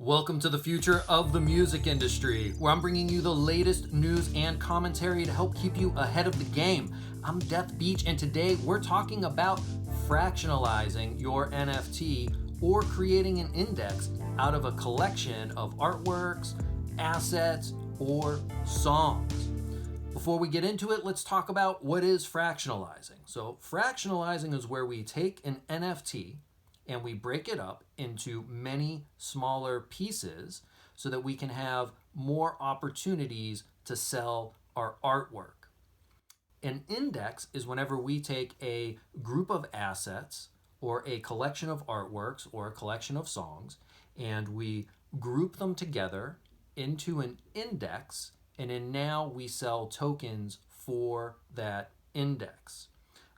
Welcome to the future of the music industry, where I'm bringing you the latest news and commentary to help keep you ahead of the game. I'm Death Beach, and today we're talking about fractionalizing your NFT or creating an index out of a collection of artworks, assets, or songs. Before we get into it, let's talk about what is fractionalizing. So fractionalizing is where we take an NFT and we break it up into many smaller pieces so that we can have more opportunities to sell our artwork. An index is whenever we take a group of assets or a collection of artworks or a collection of songs and we group them together into an index, and then now we sell tokens for that index.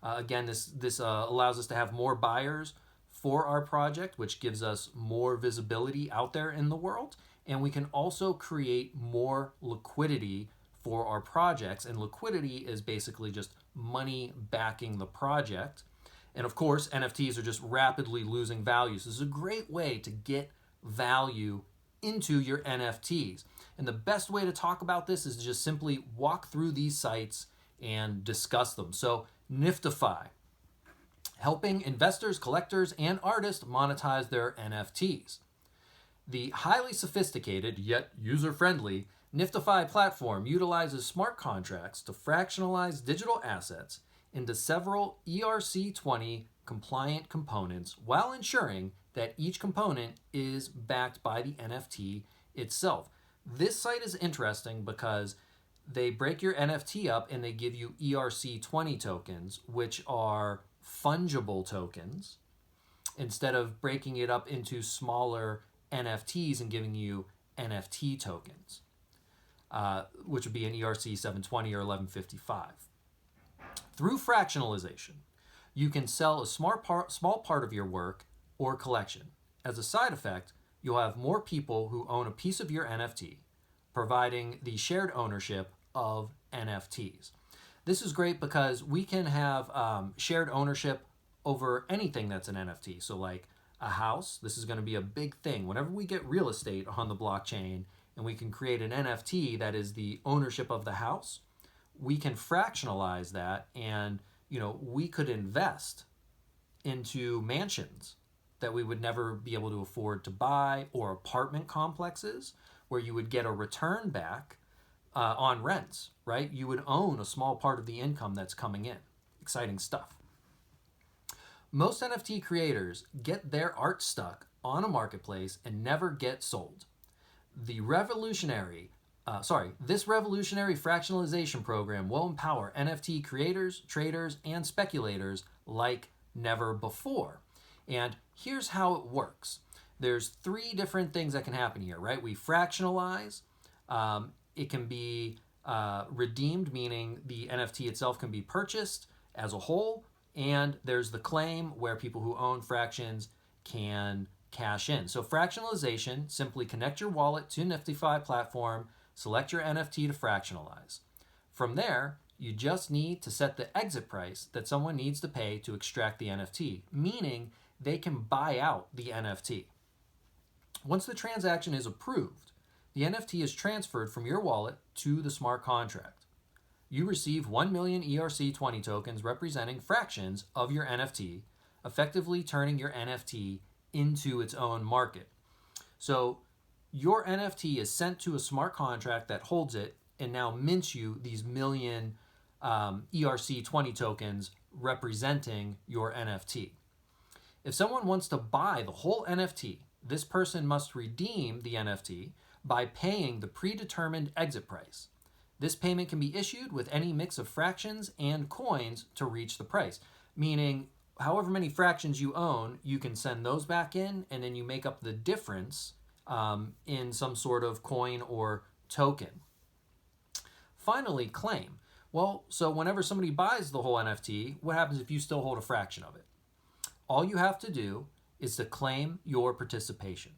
Again, this allows us to have more buyers for our project, which gives us more visibility out there in the world. And we can also create more liquidity for our projects. And liquidity is basically just money backing the project. And of course, NFTs are just rapidly losing value. So this is a great way to get value into your NFTs. And the best way to talk about this is to just simply walk through these sites and discuss them. So NFTFy, helping investors, collectors, and artists monetize their NFTs. The highly sophisticated, yet user-friendly, NFTFy platform utilizes smart contracts to fractionalize digital assets into several ERC-20 compliant components while ensuring that each component is backed by the NFT itself. This site is interesting because they break your NFT up and they give you ERC-20 tokens, which are fungible tokens, instead of breaking it up into smaller NFTs and giving you NFT tokens, which would be an ERC 720 or 1155. Through fractionalization, you can sell a small part of your work or collection. As a side effect, you'll have more people who own a piece of your NFT, providing the shared ownership of NFTs. This is great because we can have shared ownership over anything that's an NFT. So like a house, this is going to be a big thing. Whenever we get real estate on the blockchain and we can create an NFT that is the ownership of the house, we can fractionalize that, and we could invest into mansions that we would never be able to afford to buy, or apartment complexes where you would get a return back on rents, right? You would own a small part of the income that's coming in. Exciting stuff. Most NFT creators get their art stuck on a marketplace and never get sold. This revolutionary fractionalization program will empower NFT creators, traders, and speculators like never before. And here's how it works. There's three different things that can happen here, right? We fractionalize. It can be redeemed, meaning the NFT itself can be purchased as a whole. And there's the claim, where people who own fractions can cash in. So fractionalization, simply connect your wallet to NFTFy platform, select your NFT to fractionalize. From there, you just need to set the exit price that someone needs to pay to extract the NFT, meaning they can buy out the NFT. Once the transaction is approved, the NFT is transferred from your wallet to the smart contract. You receive 1 million ERC-20 tokens representing fractions of your NFT, effectively turning your NFT into its own market. So your NFT is sent to a smart contract that holds it and now mints you these million ERC-20 tokens representing your NFT. If someone wants to buy the whole NFT, this person must redeem the NFT by paying the predetermined exit price. This payment can be issued with any mix of fractions and coins to reach the price, meaning however many fractions you own, you can send those back in, and then you make up the difference in some sort of coin or token. Finally, claim. Well, so whenever somebody buys the whole NFT, what happens if you still hold a fraction of it? All you have to do is to claim your participation.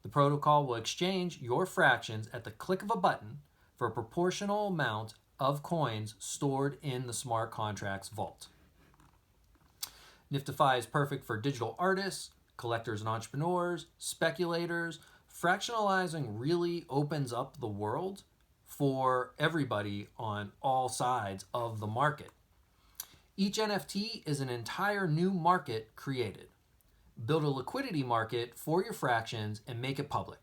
The protocol will exchange your fractions at the click of a button for a proportional amount of coins stored in the smart contract's vault. NFTFy is perfect for digital artists, collectors and entrepreneurs, speculators, fractionalizing really opens up the world for everybody on all sides of the market. Each NFT is an entire new market created. Build a liquidity market for your fractions and make it public.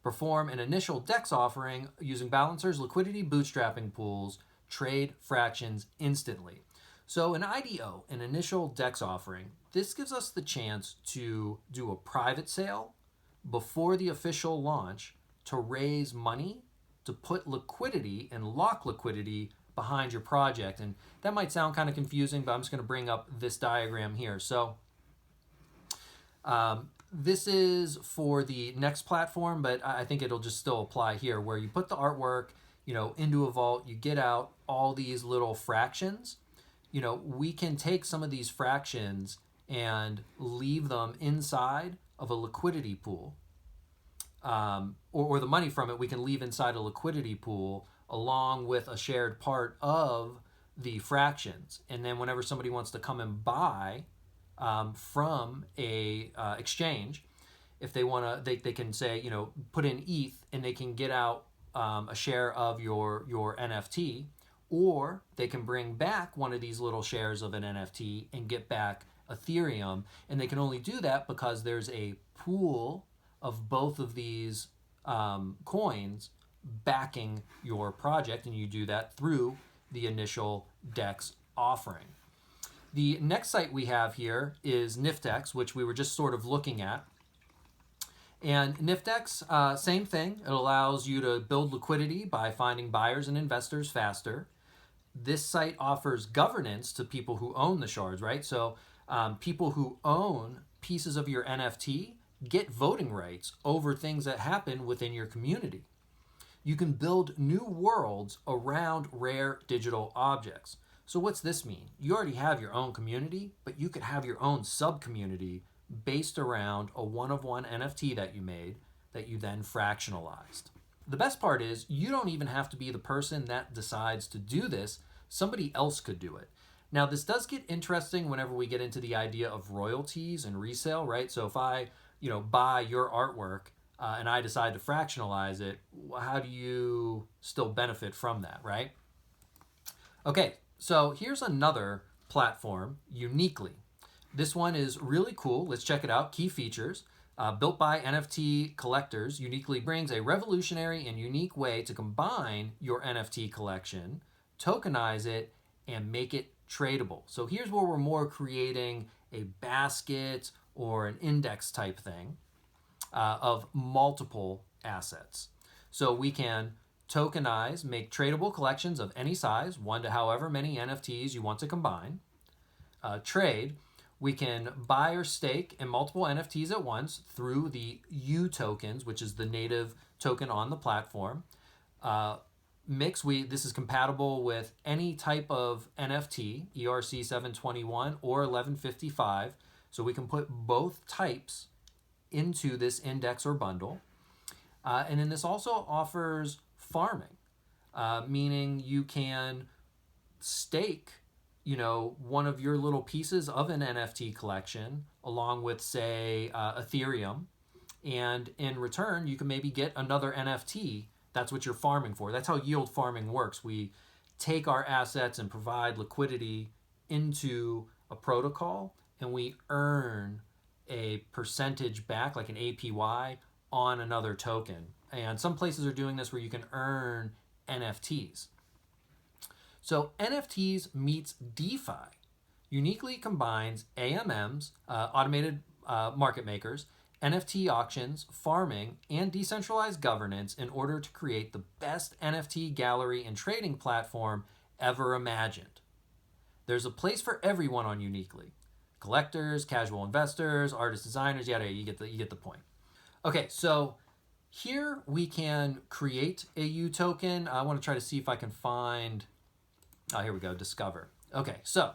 Perform an initial DEX offering using balancers, liquidity bootstrapping pools, trade fractions instantly. So an IDO, an initial DEX offering, this gives us the chance to do a private sale before the official launch to raise money, to put liquidity and lock liquidity behind your project. And that might sound kind of confusing, but I'm just going to bring up this diagram here. So this is for the next platform, but I think it'll just still apply here, where you put the artwork, into a vault, you get out all these little fractions. We can take some of these fractions and leave them inside of a liquidity pool. Or the money from it we can leave inside a liquidity pool along with a shared part of the fractions. And then whenever somebody wants to come and buy from a exchange, if they want to, they can say, put in ETH and they can get out a share of your NFT, or they can bring back one of these little shares of an NFT and get back Ethereum. And they can only do that because there's a pool of both of these coins backing your project, and you do that through the initial DEX offering. The next site we have here is NIFTEX, which we were just sort of looking at. And NIFTEX, same thing. It allows you to build liquidity by finding buyers and investors faster. This site offers governance to people who own the shards, right? So people who own pieces of your NFT get voting rights over things that happen within your community. You can build new worlds around rare digital objects. So what's this mean? You already have your own community, but you could have your own sub-community based around a one-of-one NFT that you made that you then fractionalized. The best part is you don't even have to be the person that decides to do this. Somebody else could do it. Now, this does get interesting whenever we get into the idea of royalties and resale, right? So if I buy your artwork and I decide to fractionalize it, how do you still benefit from that, right? Okay, so here's another platform, Unicly. This one is really cool. Let's check it out. Key features. Built by NFT collectors, Unicly brings a revolutionary and unique way to combine your NFT collection, tokenize it, and make it tradable. So here's where we're more creating a basket or an index type thing of multiple assets. So we can tokenize, make tradable collections of any size, 1 to however many NFTs you want to combine. Trade, we can buy or stake in multiple NFTs at once through the U tokens, which is the native token on the platform. Mix, this is compatible with any type of NFT, ERC 721 or 1155. So we can put both types into this index or bundle. And then this also offers farming, meaning you can stake, one of your little pieces of an NFT collection along with, say, Ethereum. And in return, you can maybe get another NFT. That's what you're farming for. That's how yield farming works. We take our assets and provide liquidity into a protocol, and we earn a percentage back, like an APY, on another token. And some places are doing this where you can earn NFTs. So NFTs meets DeFi. Unicly combines AMMs, automated market makers, NFT auctions, farming, and decentralized governance in order to create the best NFT gallery and trading platform ever imagined. There's a place for everyone on Unicly. Collectors, casual investors, artists, designers, yada, you get the point. Okay, so here we can create a U token. I want to try to see if I can find, here we go, discover. Okay, so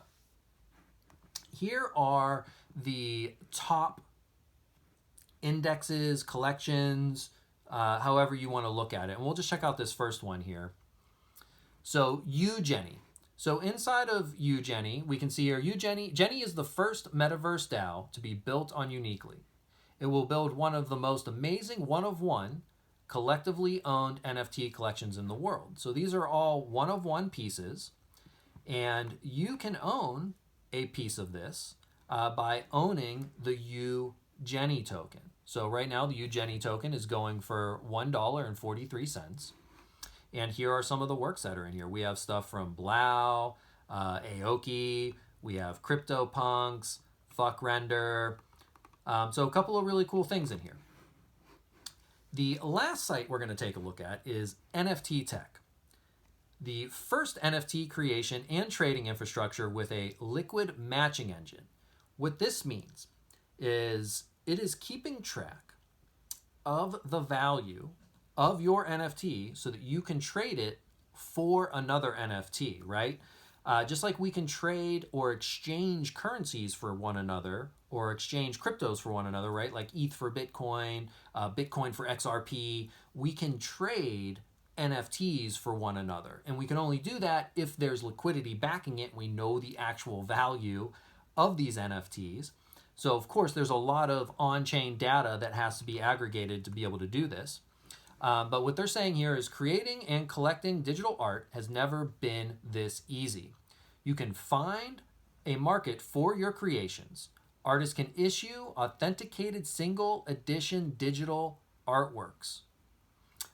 here are the top indexes, collections, however you want to look at it. And we'll just check out this first one here. So UGenny. So inside of UGenny, we can see here, Jenny is the first metaverse DAO to be built on Unicly. It will build one of the most amazing one-of-one collectively owned NFT collections in the world. So these are all one-of-one pieces, and you can own a piece of this by owning the UGenny token. So right now the UGenny token is going for $1.43. And here are some of the works that are in here. We have stuff from Blau, Aoki, we have CryptoPunks, FuckRender. So a couple of really cool things in here. The last site we're going to take a look at is NFTTECH, the first NFT creation and trading infrastructure with a liquid matching engine. What this means is it is keeping track of the value of your NFT so that you can trade it for another NFT, right? Just like we can trade or exchange currencies for one another or exchange cryptos for one another, right? Like ETH for Bitcoin, Bitcoin for XRP. We can trade NFTs for one another. And we can only do that if there's liquidity backing it and we know the actual value of these NFTs. So of course, there's a lot of on-chain data that has to be aggregated to be able to do this. But what they're saying here is creating and collecting digital art has never been this easy. You can find a market for your creations. Artists can issue authenticated single edition digital artworks.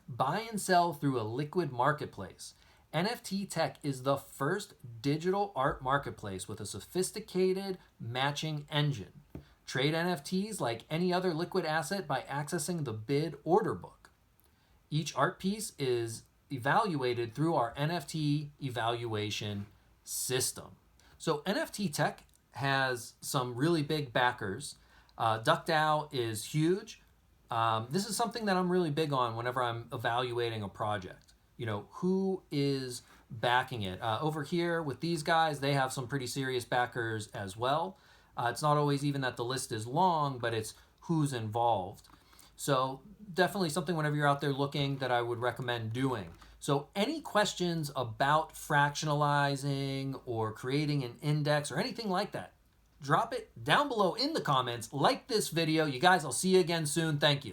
Buy and sell through a liquid marketplace. NFTTECH is the first digital art marketplace with a sophisticated matching engine. Trade NFTs like any other liquid asset by accessing the bid order book. Each art piece is evaluated through our NFT evaluation system. So NFTTECH has some really big backers. DuckDAO is huge. This is something that I'm really big on whenever I'm evaluating a project. You know, who is backing it? Over here with these guys, they have some pretty serious backers as well. It's not always even that the list is long, but it's who's involved. So definitely something whenever you're out there looking that I would recommend doing. So any questions about fractionalizing or creating an index or anything like that, drop it down below in the comments. Like this video. You guys, I'll see you again soon. Thank you.